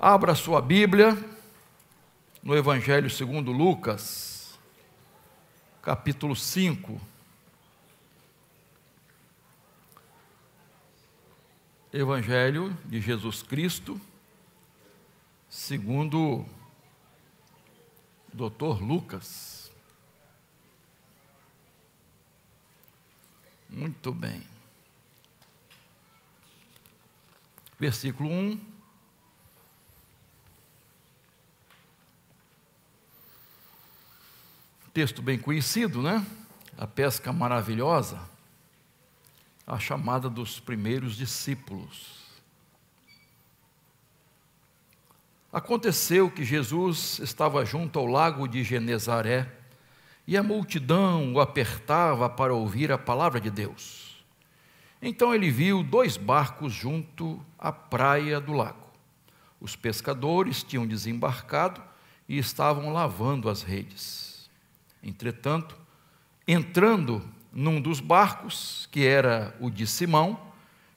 Abra sua Bíblia no Evangelho segundo Lucas, capítulo 5. Evangelho de Jesus Cristo, segundo Dr. Lucas. Muito bem. Versículo 1. Texto bem conhecido, né? A pesca maravilhosa, a chamada dos primeiros discípulos. Aconteceu que Jesus estava junto ao lago de Genezaré e a multidão o apertava para ouvir a palavra de Deus. Então ele viu 2 barcos junto à praia do lago. Os pescadores tinham desembarcado e estavam lavando as redes. Entretanto, entrando num dos barcos, que era o de Simão,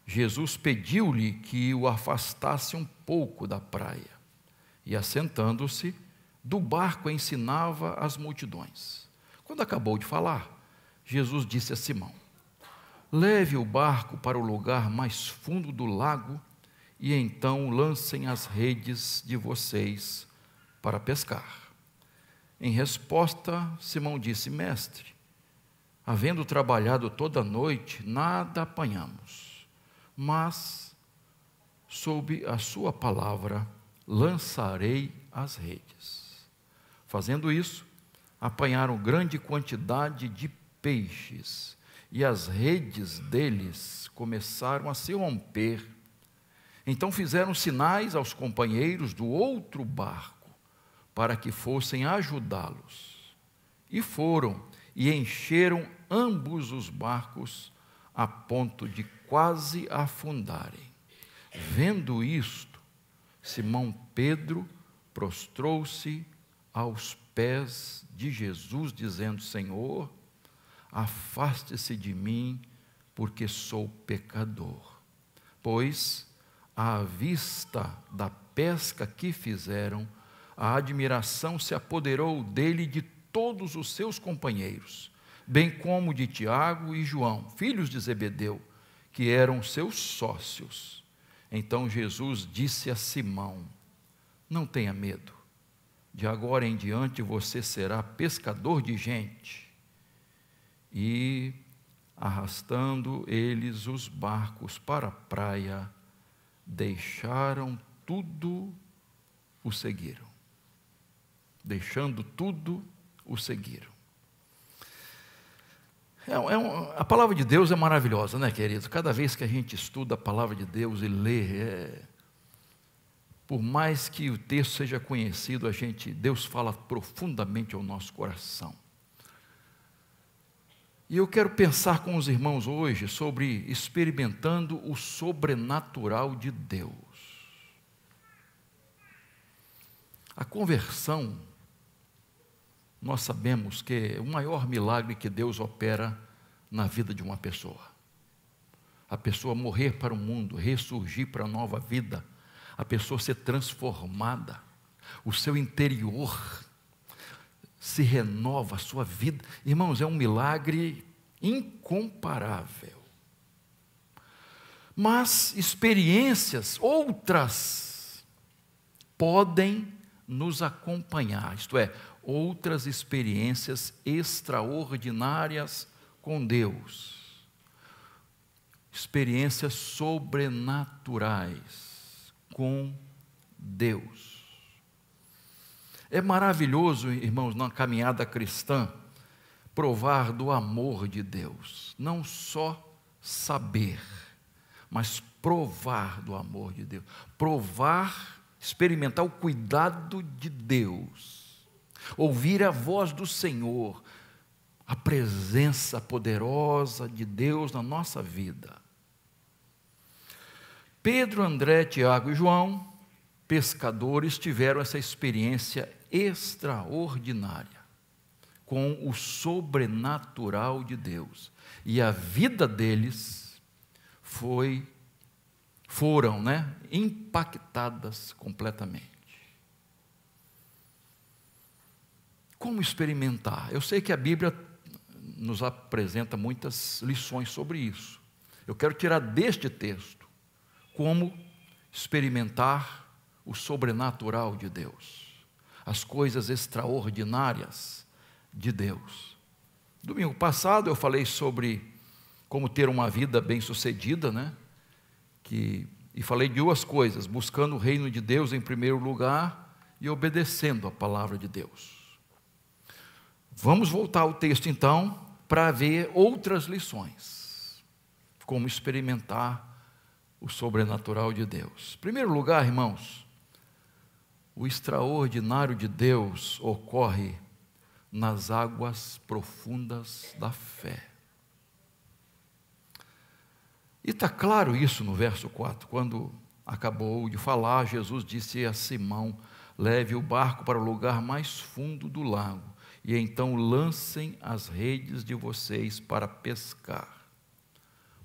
Jesus pediu-lhe que o afastasse um pouco da praia. E assentando-se, do barco ensinava as multidões. Quando acabou de falar, Jesus disse a Simão: leve o barco para o lugar mais fundo do lago e então lancem as redes de vocês para pescar. Em resposta, Simão disse: mestre, havendo trabalhado toda a noite, nada apanhamos, mas, sob a sua palavra, lançarei as redes. Fazendo isso, apanharam grande quantidade de peixes, e as redes deles começaram a se romper. Então fizeram sinais aos companheiros do outro barco, para que fossem ajudá-los. E foram, e encheram ambos os barcos, a ponto de quase afundarem. Vendo isto, Simão Pedro prostrou-se aos pés de Jesus, dizendo: Senhor, afaste-se de mim, porque sou pecador. Pois, à vista da pesca que fizeram, a admiração se apoderou dele e de todos os seus companheiros, bem como de Tiago e João, filhos de Zebedeu, que eram seus sócios. Então Jesus disse a Simão: não tenha medo, de agora em diante você será pescador de gente. E, arrastando eles os barcos para a praia, deixaram tudo, o seguiram. Deixando tudo, o seguiram. A palavra de Deus é maravilhosa, né, querido? Cada vez que a gente estuda a palavra de Deus e lê, por mais que o texto seja conhecido, Deus fala profundamente ao nosso coração. E eu quero pensar com os irmãos hoje sobre experimentando o sobrenatural de Deus. A conversão, nós sabemos que é o maior milagre que Deus opera na vida de uma pessoa. A pessoa morrer para o mundo, ressurgir para a nova vida, a pessoa ser transformada, o seu interior se renova, a sua vida. Irmãos, é um milagre incomparável. Mas experiências outras podem nos acompanhar, isto é, outras experiências extraordinárias com Deus, experiências sobrenaturais com Deus. É maravilhoso, irmãos, na caminhada cristã, provar do amor de Deus, não só saber, mas provar do amor de Deus, experimentar o cuidado de Deus, ouvir a voz do Senhor, a presença poderosa de Deus na nossa vida. Pedro, André, Tiago e João, pescadores, tiveram essa experiência extraordinária com o sobrenatural de Deus, e a vida deles foi foram, impactadas completamente. Como experimentar? Eu sei que a Bíblia nos apresenta muitas lições sobre isso. Eu quero tirar deste texto como experimentar o sobrenatural de Deus, as coisas extraordinárias de Deus. Domingo passado eu falei sobre como ter uma vida bem-sucedida, e falei de duas coisas: buscando o reino de Deus em primeiro lugar e obedecendo a palavra de Deus. Vamos voltar ao texto então para ver outras lições, como experimentar o sobrenatural de Deus. Em primeiro lugar, irmãos, o extraordinário de Deus ocorre nas águas profundas da fé. E está claro isso no verso 4, quando acabou de falar, Jesus disse a Simão: leve o barco para o lugar mais fundo do lago, e então lancem as redes de vocês para pescar.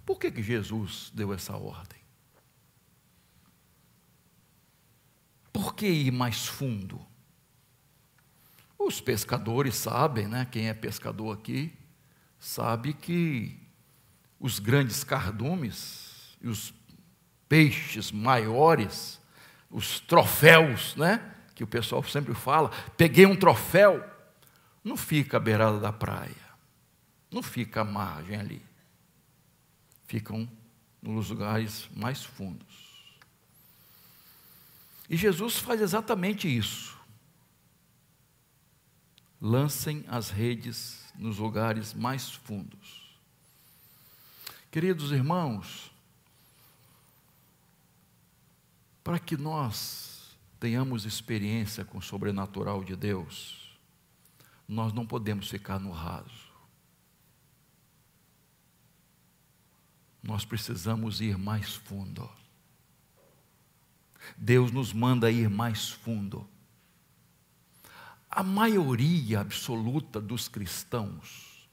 Por que Jesus deu essa ordem? Por que ir mais fundo? Os pescadores sabem, quem é pescador aqui, sabe que os grandes cardumes e os peixes maiores, os troféus, que o pessoal sempre fala, peguei um troféu, não fica à beirada da praia, não fica à margem ali, ficam nos lugares mais fundos. E Jesus faz exatamente isso. Lancem as redes nos lugares mais fundos. Queridos irmãos, para que nós tenhamos experiência com o sobrenatural de Deus, nós não podemos ficar no raso. Nós precisamos ir mais fundo. Deus nos manda ir mais fundo. A maioria absoluta dos cristãos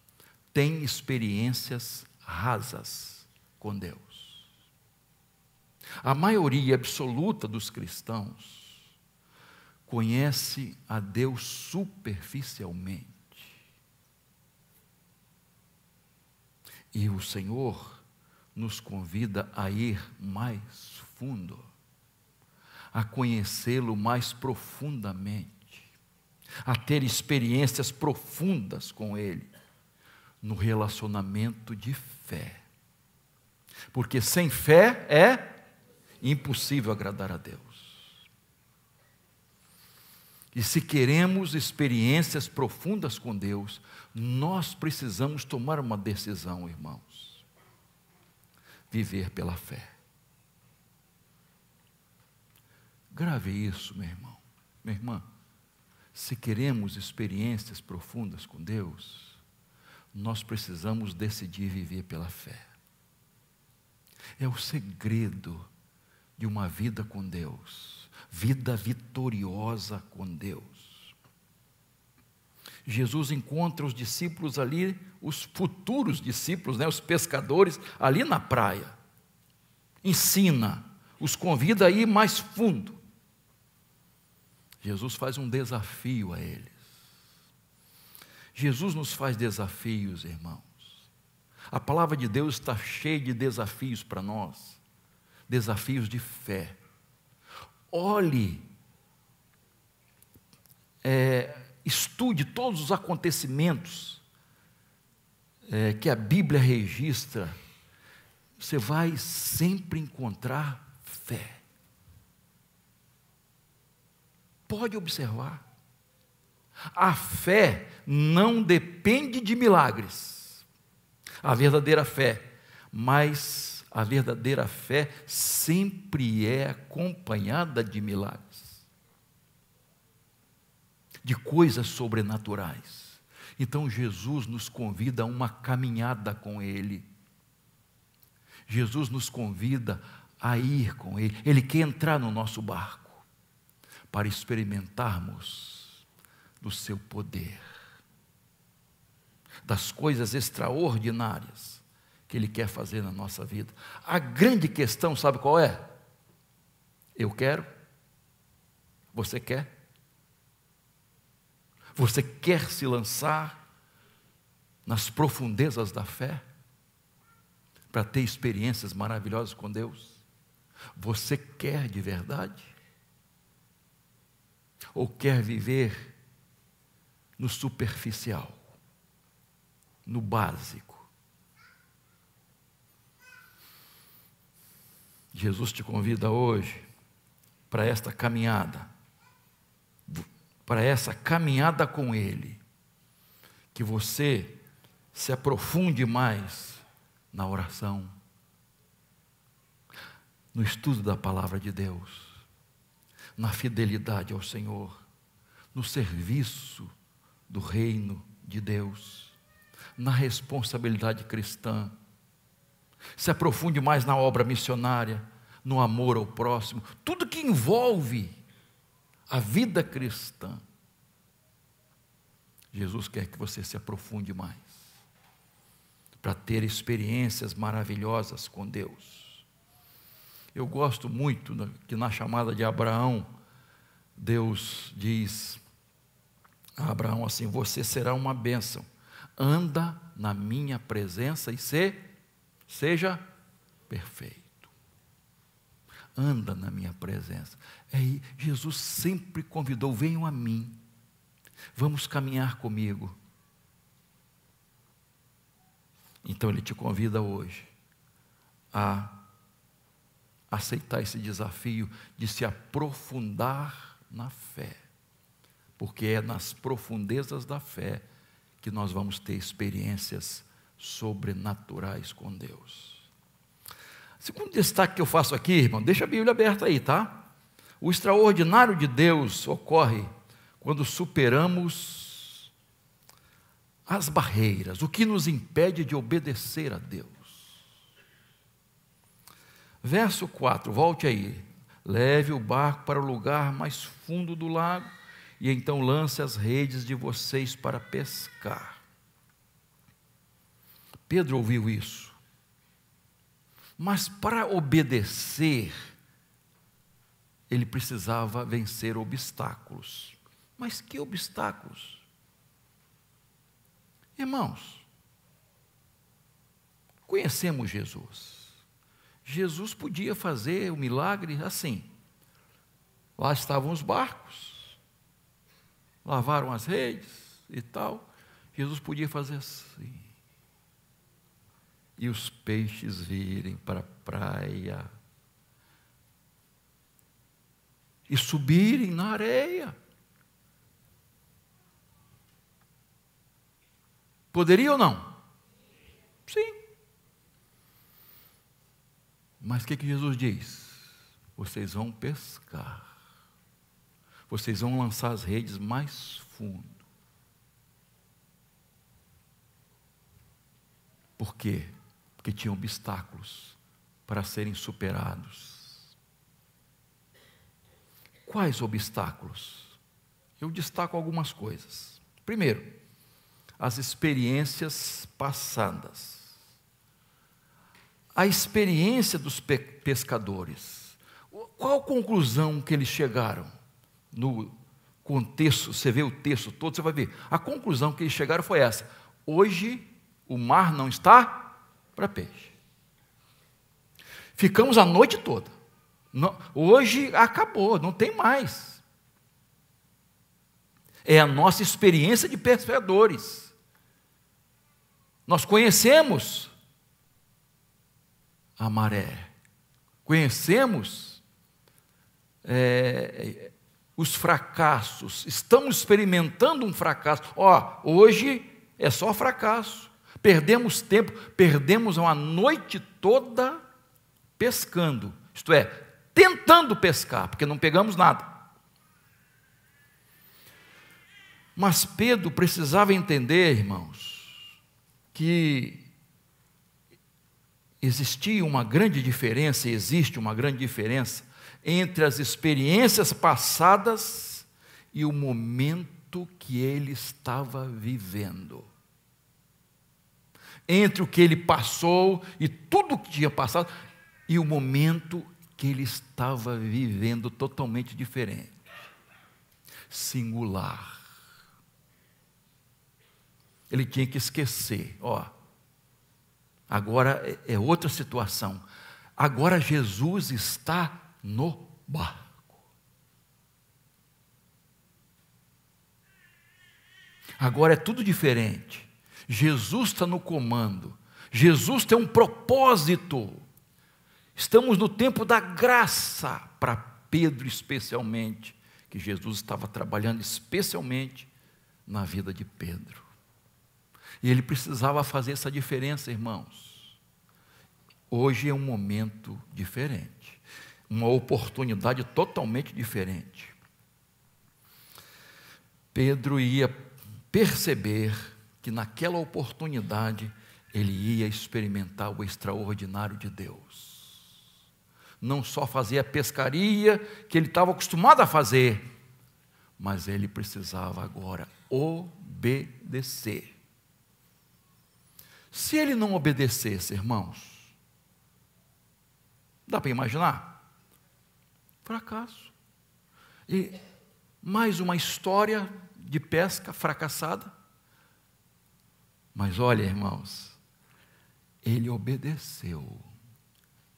tem experiências rasas com Deus. A maioria absoluta dos cristãos conhece a Deus superficialmente. E o Senhor nos convida a ir mais fundo, a conhecê-lo mais profundamente, a ter experiências profundas com Ele, no relacionamento de fé. Porque sem fé é impossível agradar a Deus. E se queremos experiências profundas com Deus, nós precisamos tomar uma decisão, irmãos. Viver pela fé. Grave isso, meu irmão, minha irmã. Se queremos experiências profundas com Deus, nós precisamos decidir viver pela fé. É o segredo de uma vida com Deus, vida vitoriosa com Deus. Jesus encontra os discípulos ali, os futuros discípulos, os pescadores, ali na praia. Ensina, os convida a ir mais fundo. Jesus faz um desafio a eles. Jesus nos faz desafios, irmãos. A palavra de Deus está cheia de desafios para nós. Desafios de fé. Olhe, estude todos os acontecimentos que a Bíblia registra. Você vai sempre encontrar fé. Pode observar. A fé não depende de milagres. A verdadeira fé, mas a verdadeira fé sempre é acompanhada de milagres, de coisas sobrenaturais. Então Jesus nos convida a uma caminhada com Ele. Jesus nos convida a ir com Ele. Ele quer entrar no nosso barco para experimentarmos do seu poder, das coisas extraordinárias que Ele quer fazer na nossa vida. A grande questão, sabe qual é? Eu quero. Você quer? Você quer se lançar nas profundezas da fé para ter experiências maravilhosas com Deus? Você quer de verdade? Ou quer viver no superficial, no básico? Jesus te convida hoje para esta caminhada, para essa caminhada com Ele, que você se aprofunde mais na oração, no estudo da palavra de Deus, na fidelidade ao Senhor, no serviço do reino de Deus, na responsabilidade cristã. Se aprofunde mais na obra missionária, no amor ao próximo, tudo que envolve a vida cristã. Jesus quer que você se aprofunde mais, para ter experiências maravilhosas com Deus. Eu gosto muito que na chamada de Abraão, Deus diz a Abraão assim: você será uma bênção, anda na minha presença e seja perfeito. Anda na minha presença. Jesus sempre convidou: venham a mim, vamos caminhar comigo. Então Ele te convida hoje a aceitar esse desafio de se aprofundar na fé, porque é nas profundezas da fé que nós vamos ter experiências sobrenaturais com Deus. Segundo destaque que eu faço aqui, irmão, deixa a Bíblia aberta aí, tá? O extraordinário de Deus ocorre quando superamos as barreiras, o que nos impede de obedecer a Deus. Verso 4, volte aí. Leve o barco para o lugar mais fundo do lago, e então lance as redes de vocês para pescar. Pedro ouviu isso, mas para obedecer, ele precisava vencer obstáculos. Mas que obstáculos? Irmãos, conhecemos Jesus. Jesus podia fazer o milagre assim. Lá estavam os barcos, lavaram as redes e tal. Jesus podia fazer assim. E os peixes virem para a praia e subirem na areia. Poderia ou não? Sim. Mas o que Jesus diz? Vocês vão pescar. Vocês vão lançar as redes mais fundo. Por quê? Porque tinham obstáculos para serem superados. Quais obstáculos? Eu destaco algumas coisas. Primeiro, as experiências passadas. A experiência dos pescadores. Qual a conclusão que eles chegaram? No contexto, você vê o texto todo, você vai ver. A conclusão que eles chegaram foi essa: hoje o mar não está para peixe. Ficamos a noite toda. Hoje acabou, não tem mais. É a nossa experiência de pescadores. Nós conhecemos a maré, conhecemos os fracassos, estamos experimentando um fracasso. Hoje é só fracasso, perdemos tempo, perdemos uma noite toda pescando, isto é, tentando pescar, porque não pegamos nada. Mas Pedro precisava entender, irmãos, que existia uma grande diferença, existe uma grande diferença entre as experiências passadas e o momento que ele estava vivendo. entre o que ele passou e tudo o que tinha passado e o momento que ele estava vivendo totalmente diferente, singular. Ele tinha que esquecer, agora é outra situação. Agora Jesus está no barco. Agora é tudo diferente. Jesus está no comando. Jesus tem um propósito. Estamos no tempo da graça, para Pedro especialmente, que Jesus estava trabalhando especialmente na vida de Pedro. E ele precisava fazer essa diferença, irmãos. Hoje é um momento diferente, uma oportunidade totalmente diferente. Pedro ia perceber que naquela oportunidade ele ia experimentar o extraordinário de Deus. Não só fazer a pescaria que ele estava acostumado a fazer, mas ele precisava agora obedecer. Se ele não obedecesse, irmãos, dá para imaginar? Fracasso. E mais uma história de pesca fracassada. Mas olha, irmãos, ele obedeceu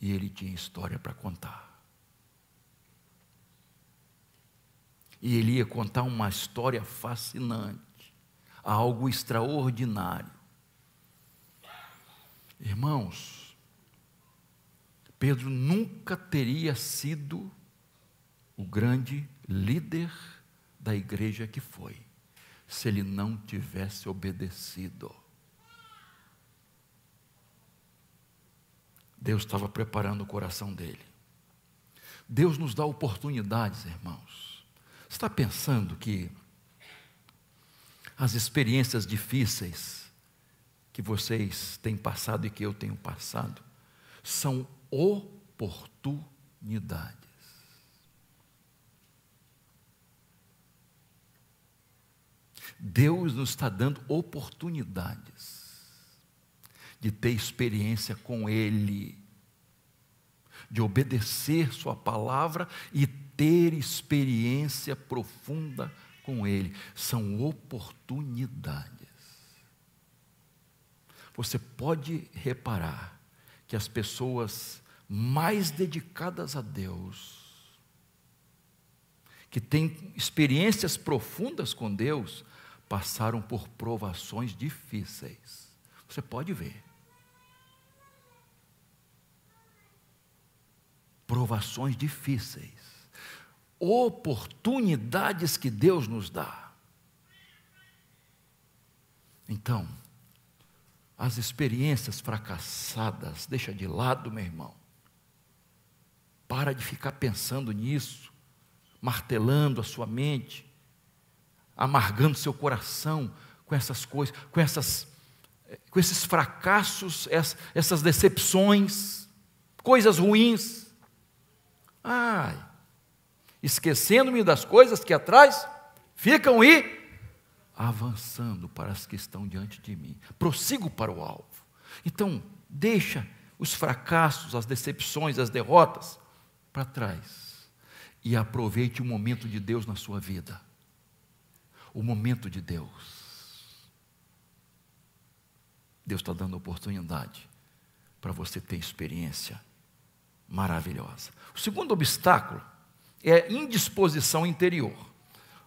e ele tinha história para contar. E ele ia contar uma história fascinante, algo extraordinário. Irmãos, Pedro nunca teria sido o grande líder da igreja que foi, se ele não tivesse obedecido. Deus estava preparando o coração dele. Deus nos dá oportunidades, irmãos. Você está pensando que as experiências difíceis que vocês têm passado e que eu tenho passado são oportunidades. Deus nos está dando oportunidades de ter experiência com Ele, de obedecer Sua palavra e ter experiência profunda com Ele. São oportunidades. Você pode reparar que as pessoas mais dedicadas a Deus, que têm experiências profundas com Deus, passaram por provações difíceis. Você pode ver. Provações difíceis. Oportunidades que Deus nos dá. Então, as experiências fracassadas, deixa de lado, meu irmão. Para de ficar pensando nisso, martelando a sua mente, amargando seu coração com essas coisas, com esses fracassos, essas decepções, coisas ruins. Esquecendo-me das coisas que atrás ficam e avançando para as que estão diante de mim. Prossigo para o alvo. Então, deixa os fracassos, as decepções, as derrotas para trás e aproveite o momento de Deus na sua vida. O momento de Deus. Deus está dando oportunidade para você ter experiência maravilhosa. O segundo obstáculo é indisposição interior.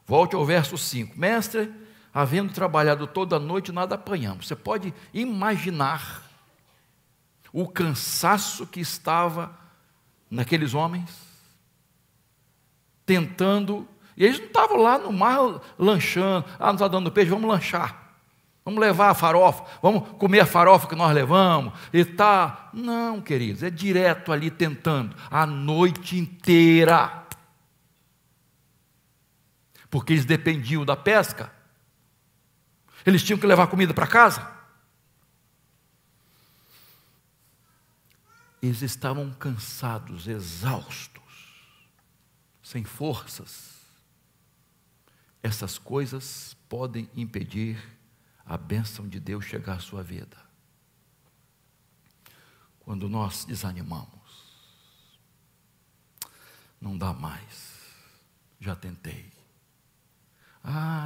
Volte ao verso 5. Mestre, havendo trabalhado toda a noite, nada apanhamos. Você pode imaginar o cansaço que estava naqueles homens, tentando, e eles não estavam lá no mar lanchando, não está dando peixe, vamos lanchar, vamos levar a farofa, vamos comer a farofa que nós levamos, e tá, não, queridos, é direto ali tentando, a noite inteira, porque eles dependiam da pesca, eles tinham que levar comida para casa, eles estavam cansados, exaustos, sem forças. Essas coisas podem impedir a bênção de Deus chegar à sua vida. quando nós desanimamos. Não dá mais. Já tentei.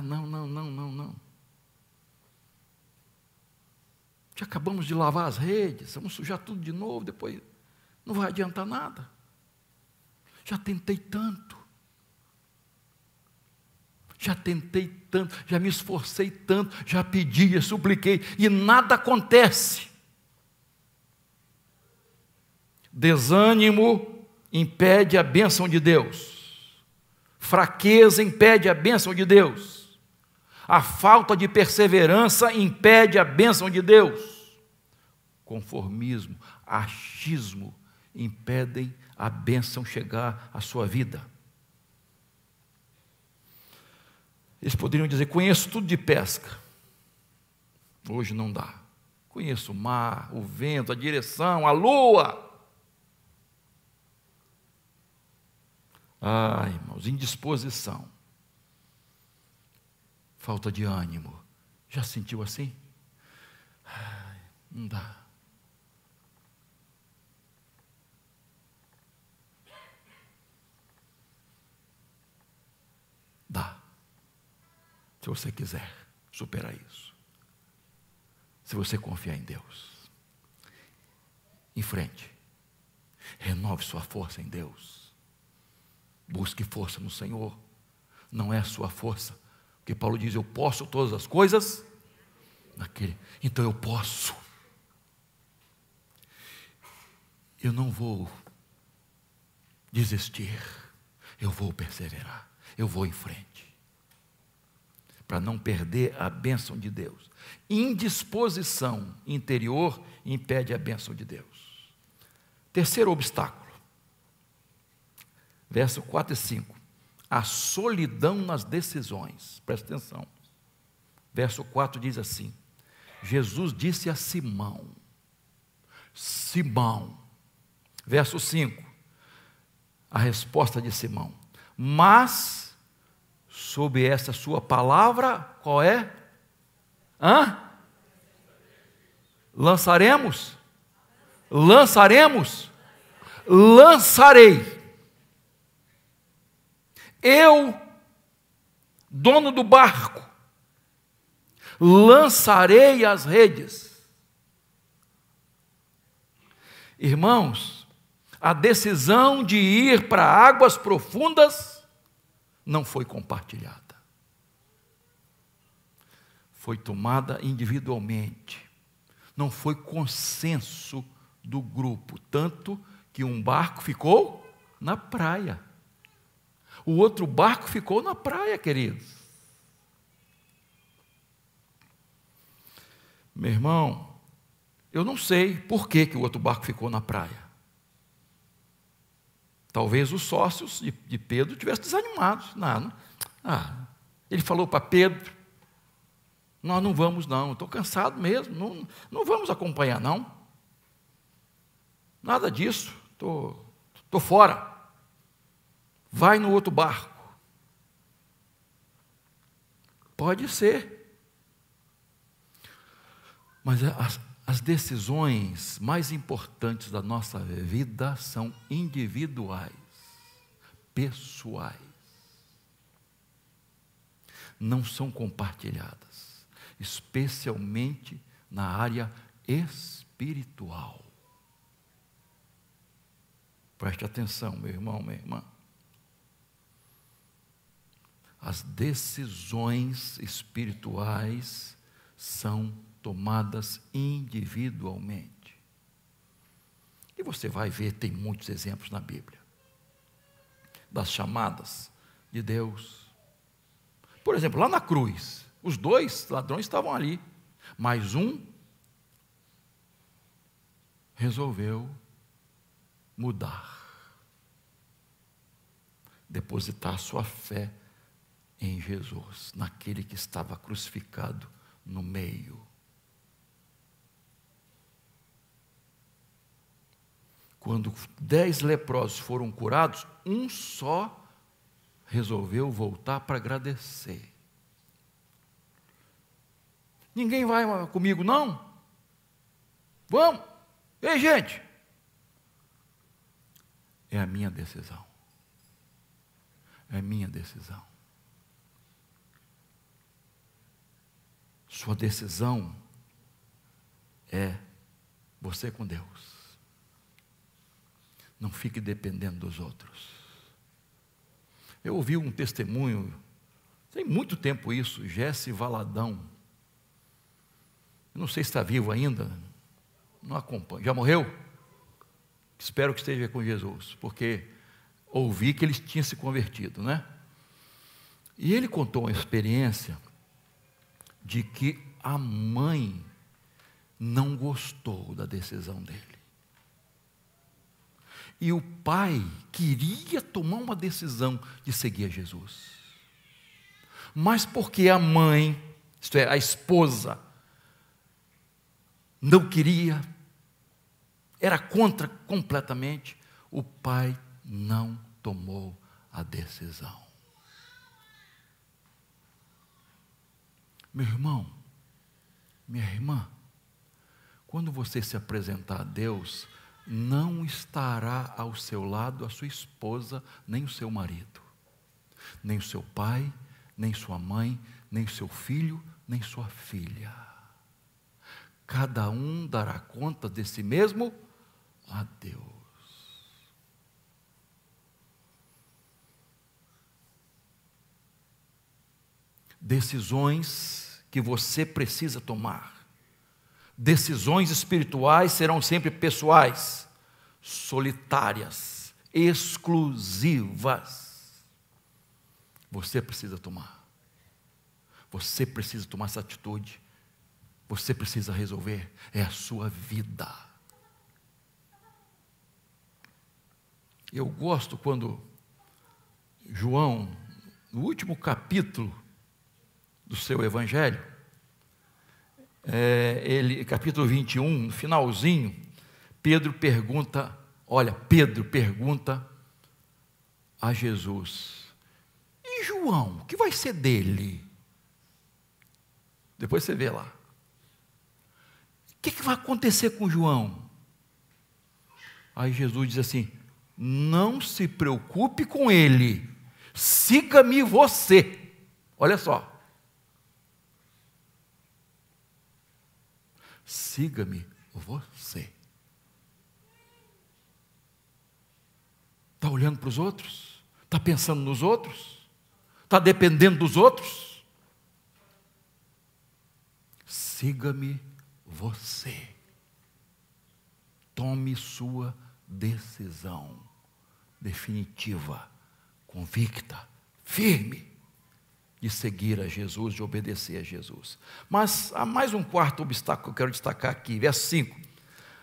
Não. Já acabamos de lavar as redes, vamos sujar tudo de novo, depois não vai adiantar nada. Já tentei tanto. Já me esforcei tanto, já pedi, supliquei, e nada acontece. Desânimo impede a bênção de Deus. Fraqueza impede a bênção de Deus. A falta de perseverança impede a bênção de Deus. Conformismo, achismo impedem a bênção chegar à sua vida. Eles poderiam dizer: conheço tudo de pesca. Hoje não dá. Conheço o mar, o vento, a direção, a lua. Irmãos, indisposição, falta de ânimo. Já sentiu assim? Não dá. Dá. Se você quiser superar isso. Se você confiar em Deus. Em frente. Renove sua força em Deus. Busque força no Senhor. Não é a sua força. Porque Paulo diz: eu posso todas as coisas naquele. Então eu posso. Eu não vou desistir. Eu vou perseverar. Eu vou em frente. Para não perder a bênção de Deus. Indisposição interior impede a bênção de Deus. Terceiro obstáculo. Verso 4 e 5. A solidão nas decisões. Presta atenção. Verso 4 diz assim: Jesus disse a Simão. Simão. Verso 5. A resposta de Simão: mas, sob essa sua palavra, qual é? Lançaremos? Lançarei. Eu, dono do barco, lançarei as redes. Irmãos, a decisão de ir para águas profundas não foi compartilhada. Foi tomada individualmente. Não foi consenso do grupo, tanto que um barco ficou na praia. O outro barco ficou na praia, queridos. Meu irmão, eu não sei por que o outro barco ficou na praia. Talvez os sócios de Pedro tivessem desanimados. Ele falou para Pedro: nós não vamos não, estou cansado mesmo, não vamos acompanhar não. Nada disso, estou fora. Vai no outro barco. Pode ser. Mas as decisões mais importantes da nossa vida são individuais, pessoais. Não são compartilhadas, especialmente na área espiritual. Preste atenção, meu irmão, minha irmã. As decisões espirituais são tomadas individualmente. E você vai ver, tem muitos exemplos na Bíblia, das chamadas de Deus. Por exemplo, lá na cruz, os dois ladrões estavam ali, mas um resolveu mudar, depositar sua fé em Jesus, naquele que estava crucificado no meio. Quando 10 leprosos foram curados, um só resolveu voltar para agradecer. Ninguém vai comigo não? Vamos? Ei, gente, é a minha decisão. É a minha decisão. Sua decisão é você com Deus. Não fique dependendo dos outros. Eu ouvi um testemunho, tem muito tempo isso, Jesse Valadão. Eu não sei se está vivo ainda, não acompanho. Já morreu? Espero que esteja com Jesus, porque ouvi que ele tinha se convertido, né? E ele contou uma experiência de que a mãe não gostou da decisão dele. E o pai queria tomar uma decisão de seguir a Jesus. Mas porque a mãe, isto é, a esposa, não queria, era contra completamente, o pai não tomou a decisão. Meu irmão, minha irmã, quando você se apresentar a Deus, não estará ao seu lado a sua esposa, nem o seu marido, nem o seu pai, nem sua mãe, nem o seu filho, nem sua filha. Cada um dará conta de si mesmo a Deus. Decisões que você precisa tomar. Decisões espirituais serão sempre pessoais, solitárias, exclusivas. Você precisa tomar. Você precisa tomar essa atitude. Você precisa resolver. É a sua vida. Eu gosto quando João, no último capítulo do seu evangelho, capítulo 21, no finalzinho, Pedro pergunta a Jesus: e João, o que vai ser dele? Depois você vê lá. O que vai acontecer com João? Aí Jesus diz assim: não se preocupe com ele, siga-me você. Olha só. Siga-me você. Está olhando para os outros? Está pensando nos outros? Está dependendo dos outros? Siga-me você. Tome sua decisão definitiva, convicta, firme, de seguir a Jesus, de obedecer a Jesus. Mas há mais um quarto obstáculo que eu quero destacar aqui, verso 5.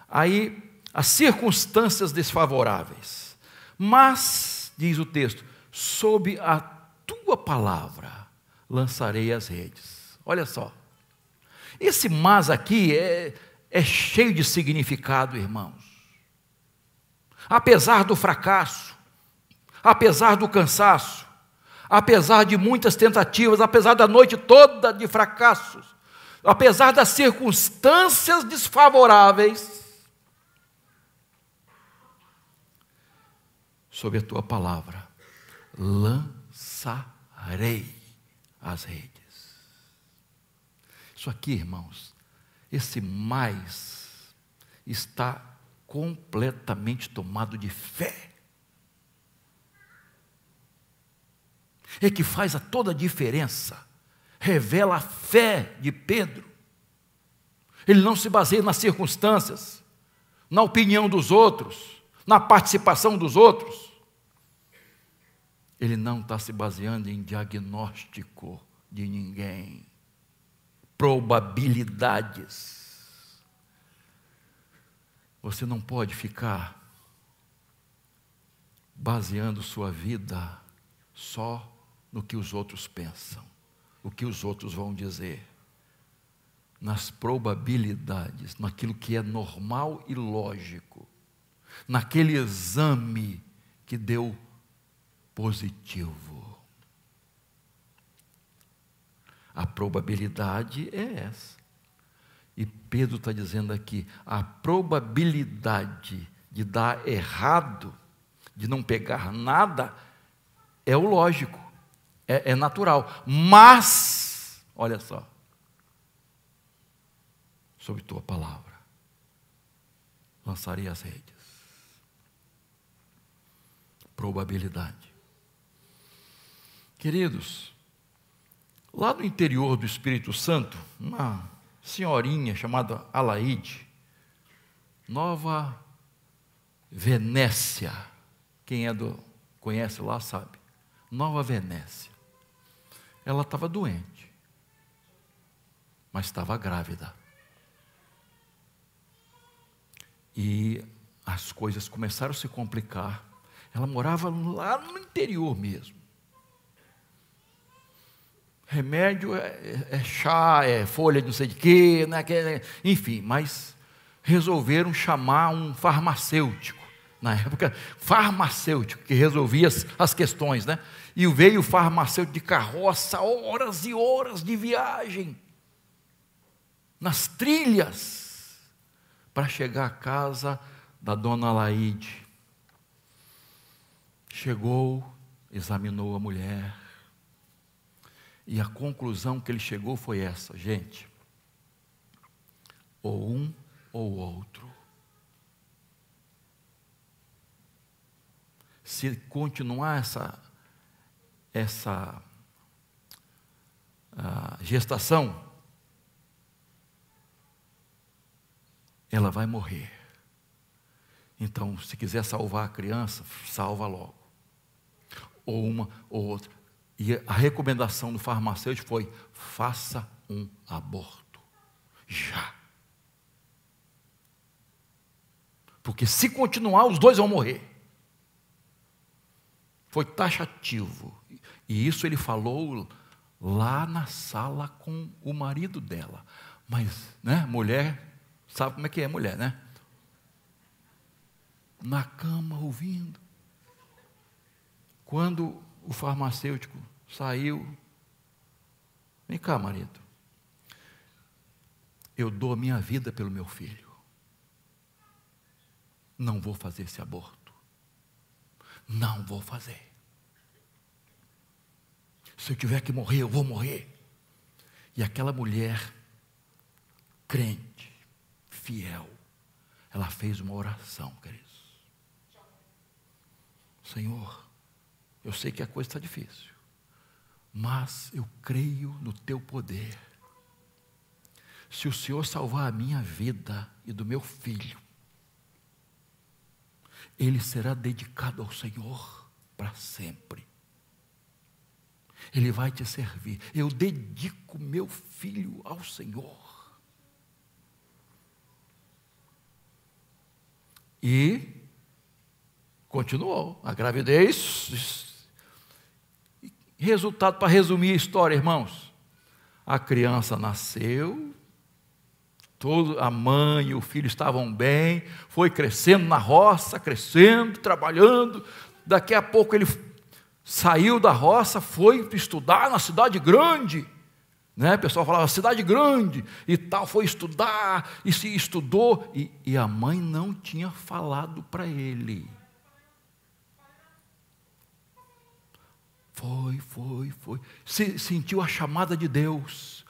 Aí, as circunstâncias desfavoráveis. Mas, diz o texto, sob a tua palavra lançarei as redes. Olha só. Esse mas aqui é cheio de significado, irmãos. Apesar do fracasso, apesar do cansaço, apesar de muitas tentativas, apesar da noite toda de fracassos, apesar das circunstâncias desfavoráveis, sob a tua palavra lançarei as redes. Isso aqui, irmãos, esse mais está completamente tomado de fé. É que faz toda a diferença, revela a fé de Pedro. Ele não se baseia nas circunstâncias, na opinião dos outros, na participação dos outros. Ele não está se baseando em diagnóstico de ninguém, probabilidades. Você não pode ficar baseando sua vida só no que os outros pensam, o que os outros vão dizer, nas probabilidades, naquilo que é normal e lógico, naquele exame que deu positivo. A probabilidade é essa. E Pedro está dizendo aqui, a probabilidade de dar errado, de não pegar nada, é o lógico, é natural. Mas, olha só, sobre tua palavra lançarei as redes. Probabilidade. Queridos, lá no interior do Espírito Santo, uma senhorinha chamada Alaide, Nova Venécia, quem conhece lá sabe, Nova Venécia, ela estava doente, mas estava grávida, e as coisas começaram a se complicar. Ela morava lá no interior mesmo. Remédio é chá, é folha de não sei de quê, né? Enfim, mas resolveram chamar um farmacêutico. Na época, farmacêutico, que resolvia as questões, né? E veio o farmacêutico de carroça, horas e horas de viagem, nas trilhas, para chegar à casa da dona Alaide. Chegou, examinou a mulher, e a conclusão que ele chegou foi essa: gente, ou um ou outro. Se continuar essa gestação, ela vai morrer. Então, se quiser salvar a criança, salva logo. Ou uma ou outra. E a recomendação do farmacêutico foi: faça um aborto. Já. Porque se continuar, os dois vão morrer. Foi taxativo. E isso ele falou lá na sala com o marido dela. Mas, né, mulher, sabe como é que é mulher, né? Na cama, ouvindo. Quando o farmacêutico saiu: vem cá, marido, eu dou a minha vida pelo meu filho, não vou fazer esse aborto, não vou fazer. Se eu tiver que morrer, eu vou morrer. E aquela mulher, crente, fiel, ela fez uma oração, queridos. Senhor, eu sei que a coisa está difícil, mas eu creio no teu poder. Se o Senhor salvar a minha vida e do meu filho, ele será dedicado ao Senhor para sempre. Ele vai te servir. Eu dedico meu filho ao Senhor. E continuou a gravidez. Resultado, para resumir a história, irmãos: a criança nasceu, a mãe e o filho estavam bem, foi crescendo na roça, crescendo, trabalhando. Daqui a pouco ele saiu da roça, foi estudar na cidade grande, né? O pessoal falava cidade grande e tal, foi estudar, e se estudou, e a mãe não tinha falado para ele. Foi. Sentiu a chamada de Deus.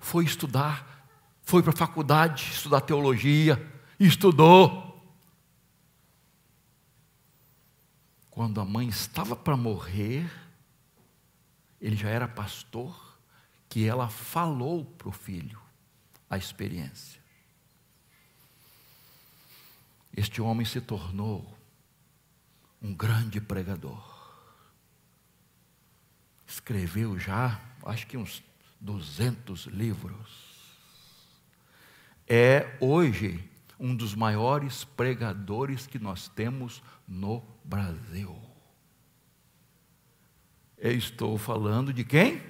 Foi estudar. Foi para a faculdade estudar teologia. Estudou. Quando a mãe estava para morrer, ele já era pastor, que ela falou para o filho a experiência. Este homem se tornou um grande pregador. Escreveu já, acho que uns 200 livros. É hoje um dos maiores pregadores que nós temos no Brasil. Eu estou falando de quem?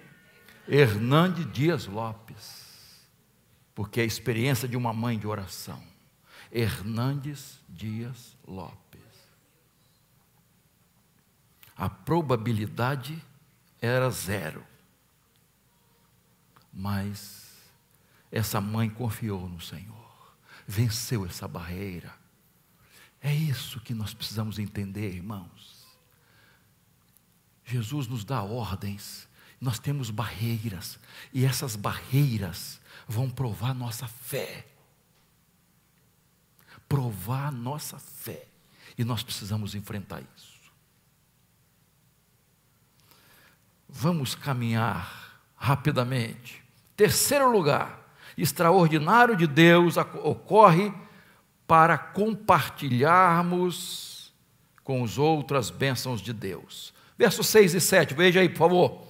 Hernandes Dias Lopes. Porque é a experiência de uma mãe de oração. Hernandes Dias Lopes. A probabilidade era 0. Mas essa mãe confiou no Senhor. Venceu essa barreira. É isso que nós precisamos entender, irmãos. Jesus nos dá ordens, nós temos barreiras, e essas barreiras vão provar nossa fé. Provar nossa fé. E nós precisamos enfrentar isso. Vamos caminhar rapidamente. Terceiro lugar, extraordinário de Deus ocorre para compartilharmos com os outros as bênçãos de Deus. Versos 6 e 7, veja aí, por favor.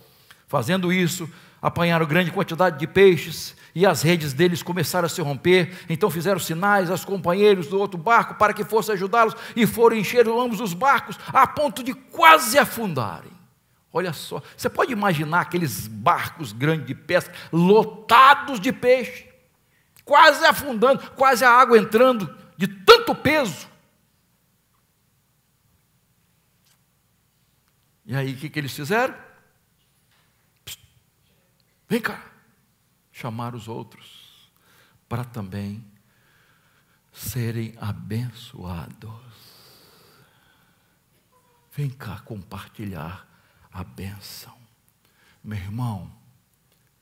Fazendo isso, apanharam grande quantidade de peixes, e as redes deles começaram a se romper. Então fizeram sinais aos companheiros do outro barco para que fossem ajudá-los, e foram encher ambos os barcos, a ponto de quase afundarem. Olha só, você pode imaginar aqueles barcos grandes de pesca, lotados de peixe, quase afundando, quase a água entrando, de tanto peso. E aí o que eles fizeram? Vem cá. Chamaram os outros para também serem abençoados. Vem cá compartilhar a bênção. Meu irmão,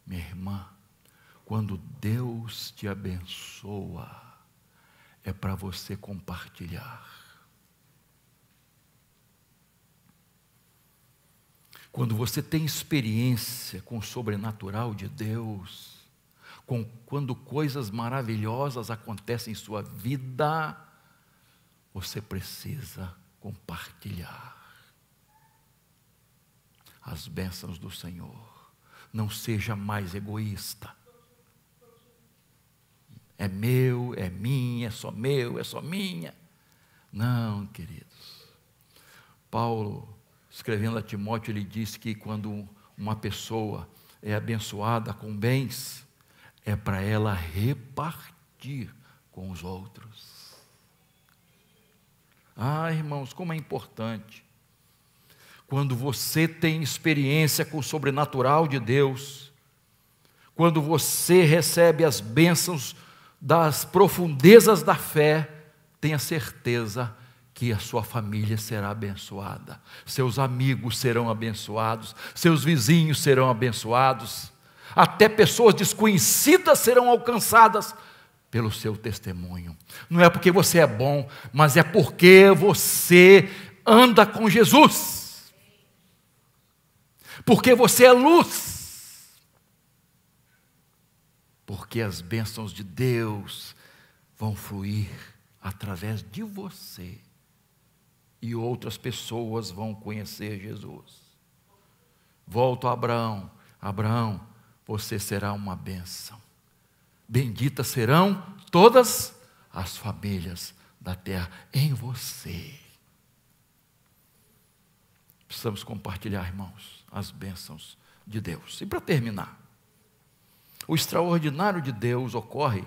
minha irmã, quando Deus te abençoa, é para você compartilhar. Quando você tem experiência com o sobrenatural de Deus, quando coisas maravilhosas acontecem em sua vida, você precisa compartilhar as bênçãos do Senhor. Não seja mais egoísta. É meu, é minha, é só meu, é só minha. Não, queridos. Paulo, escrevendo a Timóteo, ele diz que quando uma pessoa é abençoada com bens, é para ela repartir com os outros. Ah, irmãos, como é importante. Quando você tem experiência com o sobrenatural de Deus, quando você recebe as bênçãos das profundezas da fé, tenha certeza que a sua família será abençoada, seus amigos serão abençoados, seus vizinhos serão abençoados, até pessoas desconhecidas serão alcançadas pelo seu testemunho. Não é porque você é bom, mas é porque você anda com Jesus, porque você é luz, porque as bênçãos de Deus vão fluir através de você, e outras pessoas vão conhecer Jesus. Volto a Abraão. Abraão, você será uma bênção. Benditas serão todas as famílias da terra em você. Precisamos compartilhar, irmãos, as bênçãos de Deus. E para terminar, o extraordinário de Deus ocorre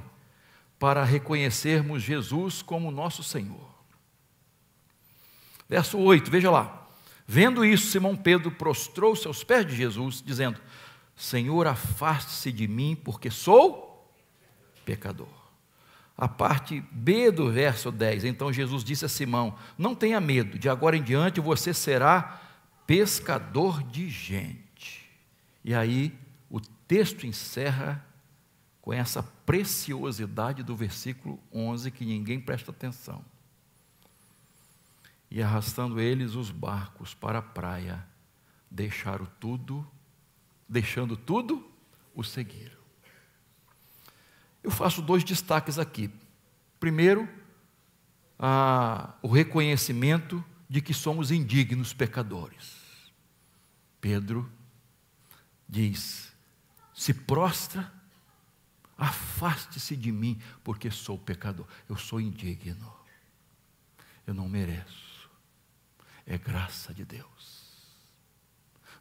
para reconhecermos Jesus como nosso Senhor. Verso 8, veja lá. Vendo isso, Simão Pedro prostrou-se aos pés de Jesus, dizendo: Senhor, afaste-se de mim, porque sou pecador. A parte B do verso 10, então Jesus disse a Simão: não tenha medo, de agora em diante você será pescador de gente. E aí o texto encerra com essa preciosidade do versículo 11, que ninguém presta atenção. E arrastando eles os barcos para a praia, deixando tudo, o seguiram. Eu faço 2 destaques aqui. Primeiro, o reconhecimento de que somos indignos pecadores. Pedro diz: se prostra, afaste-se de mim, porque sou pecador. Eu sou indigno, eu não mereço. É graça de Deus,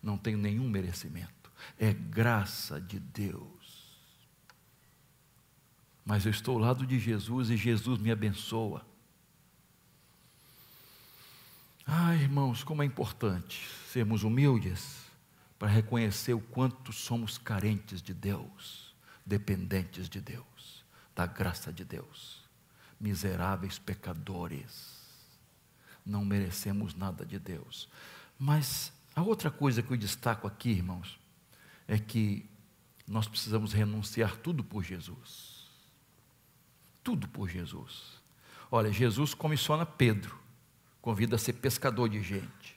não tenho nenhum merecimento, é graça de Deus. Mas eu estou ao lado de Jesus e Jesus me abençoa. Irmãos, como é importante sermos humildes para reconhecer o quanto somos carentes de Deus, dependentes de Deus, da graça de Deus, miseráveis pecadores. não merecemos nada de Deus. Mas a outra coisa que eu destaco aqui, irmãos, é que nós precisamos renunciar tudo por Jesus. Tudo por Jesus. Olha, Jesus comissiona Pedro, convida a ser pescador de gente.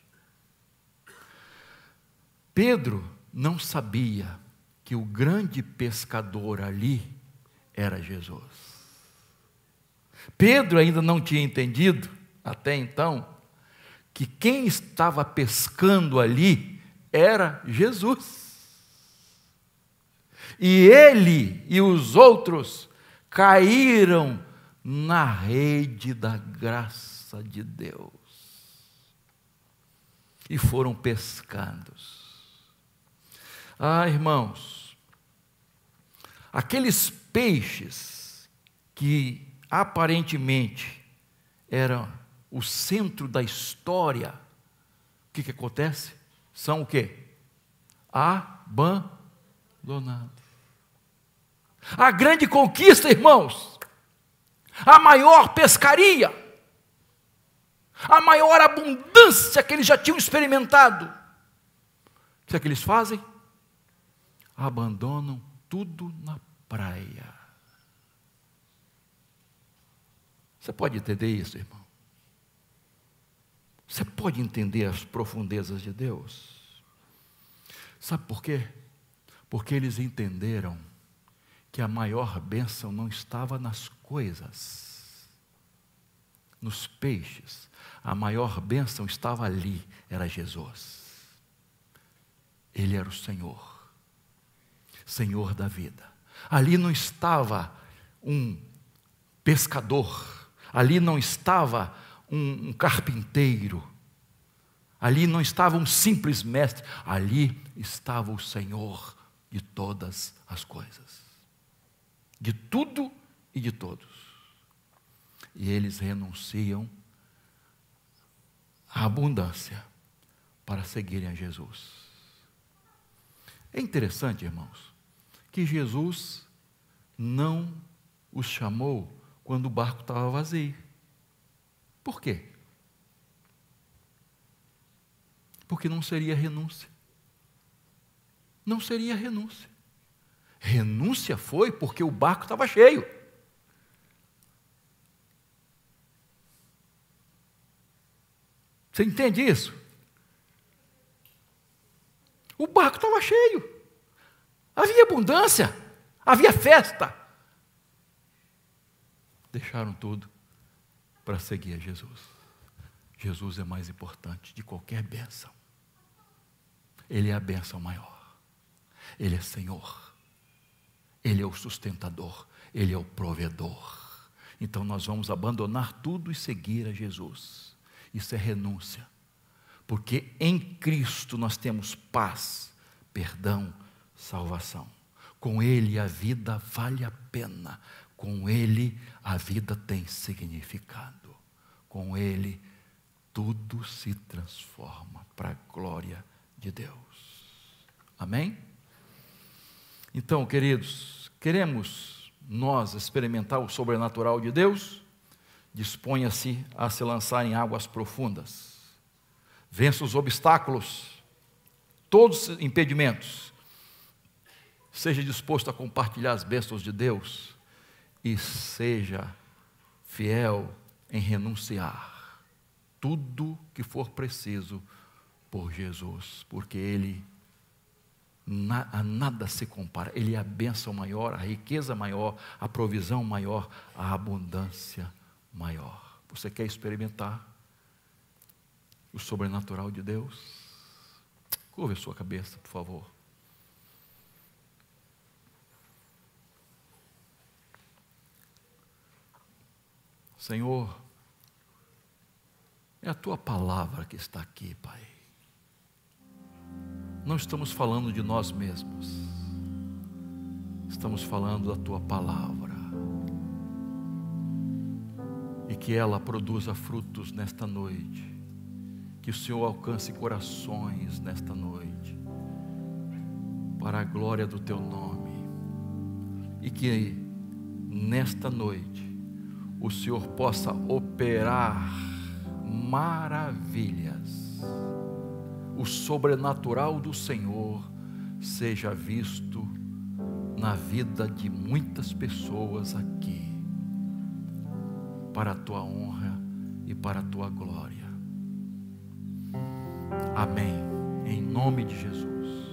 Pedro não sabia que o grande pescador ali era Jesus. Pedro ainda não tinha entendido, até então, que quem estava pescando ali era Jesus. E ele e os outros caíram na rede da graça de Deus e foram pescados. Irmãos, aqueles peixes que aparentemente eram o centro da história, o que acontece? São o quê? Abandonados. A grande conquista, irmãos, a maior pescaria, a maior abundância que eles já tinham experimentado, o que é que eles fazem? Abandonam tudo na praia. Você pode entender isso, irmão? Você pode entender as profundezas de Deus? Sabe por quê? Porque eles entenderam que a maior bênção não estava nas coisas, nos peixes. A maior bênção estava ali, era Jesus. Ele era o Senhor, Senhor da vida. Ali não estava um pescador, ali não estava um carpinteiro, ali não estava um simples mestre, ali estava o Senhor de todas as coisas, de tudo e de todos. E eles renunciam à abundância para seguirem a Jesus. É interessante, irmãos, que Jesus não os chamou quando o barco estava vazio. Por quê? Porque não seria renúncia. Não seria renúncia. Renúncia foi porque o barco estava cheio. Você entende isso? O barco estava cheio. Havia abundância. Havia festa. Deixaram tudo para seguir a Jesus. Jesus é mais importante de qualquer bênção. Ele é a bênção maior. Ele é Senhor. Ele é o sustentador. Ele é o provedor. Então nós vamos abandonar tudo e seguir a Jesus. Isso é renúncia. Porque em Cristo nós temos paz, perdão, salvação. Com Ele a vida vale a pena. Com Ele a vida tem significado. Com Ele tudo se transforma para a glória de Deus. Amém? Então, queridos, queremos nós experimentar o sobrenatural de Deus? Disponha-se a se lançar em águas profundas. Vença os obstáculos, todos os impedimentos. Seja disposto a compartilhar as bênçãos de Deus e seja fiel em renunciar tudo que for preciso por Jesus, porque Ele a nada se compara. Ele é a bênção maior, a riqueza maior, a provisão maior, a abundância maior. Você quer experimentar o sobrenatural de Deus? Curva a sua cabeça, por favor. Senhor, é a Tua palavra que está aqui, Pai. Não estamos falando de nós mesmos. Estamos falando da Tua palavra. E que ela produza frutos nesta noite. Que o Senhor alcance corações nesta noite. Para a glória do Teu nome. E que nesta noite o Senhor possa operar maravilhas. O sobrenatural do Senhor seja visto na vida de muitas pessoas aqui, para a tua honra e para a tua glória. Amém. Em nome de Jesus.